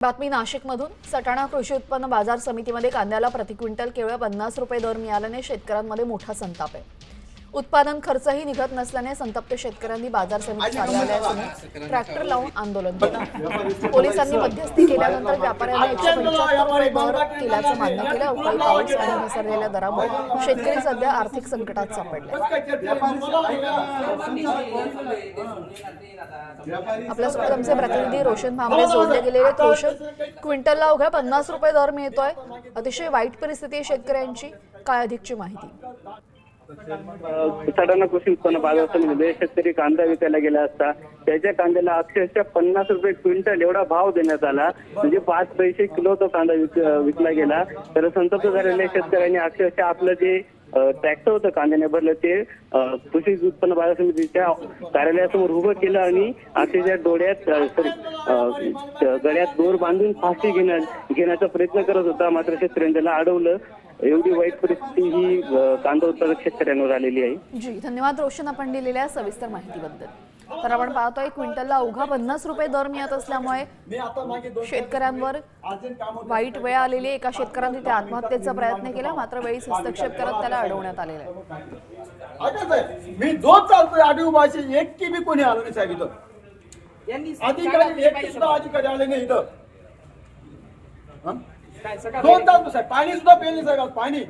बातमी नाशिकमधून सटाणा कृषी उत्पन्न बाजार समितीमध्ये कांद्याला प्रति क्विंटल केवळ 50 रुपये दर मिळाल्याने शेतकऱ्यांमध्ये मोठा संताप आहे। उत्पादन खर्चही निघत नसल्याने संतप्त शेतकऱ्यांनी बाजार समिती कार्यालयासमोर ट्रॅक्टर लावून आंदोलन केलं। पोलिसांनी मध्यस्थी केल्यानंतर व्यापाऱ्यांनी 175 रुपये दर केल्याचं मान्य केलं। अवकाळी पाऊस आणि घसरलेल्या दरामुळे शेतकरी सध्या आर्थिक संकटात सापडले। आपल्यासोबत आमचे प्रतिनिधी रोशन भांबरे जोडले गेलेले आहेत। रोशन, क्विंटलला अवघ्या 50 रुपये दर मिळतोय, अतिशय वाईट परिस्थिती आहे शेतकऱ्यांची, काय अधिकची माहिती? सटाणा कृषी उत्पन्न बाजार समितीमध्ये शेतकरी कांदा विकायला गेला असता त्याच्या कांद्याला अक्षरशः 50 रुपये क्विंटल एवढा भाव देण्यात आला, म्हणजे 5 पैसे किलो तो कांदा विकला गेला। तर संतप्त झालेल्या शेतकऱ्यांनी अक्षरशः आपलं जे ट्रॅक्टर होतं कांद्याने भरलं ते कृषी उत्पन्न बाजार समितीच्या कार्यालयासमोर उभं केलं आणि अक्षरशः डोळ्यात गळ्यात दोर बांधून फाशी घेण्याचा प्रयत्न करत होता। मात्र शेतकऱ्यांनी त्याला अडवलं। एवढी वाईट परिस्थिती ही कांदा उत्पादक शेतकऱ्यांवर आलेली आहे। जी, धन्यवाद रोशन, आपण दिलेल्या सविस्तर माहितीबद्दल। तर आपण पाहतोय क्विंटलला अवघा 50 रुपये दर मिळत असल्यामुळे शेतकऱ्यांवर वाईट वेळ आलेली आहे। एका शेतकऱ्याने तिथे आत्महत्येचा प्रयत्न केला, मात्र वेळीच हस्तक्षेप करत त्याला अडवण्यात आलेलं आहे। मी दोन चालतोय आदिव भाषे एक की बी कोणी आलं नाही साहेब इथं, अधिकारी एक सुद्धा अधिकारी आले नाही इथं। दोन चालतो साहेब, पाणी सुद्धा पेल नाही साहेब, पाणी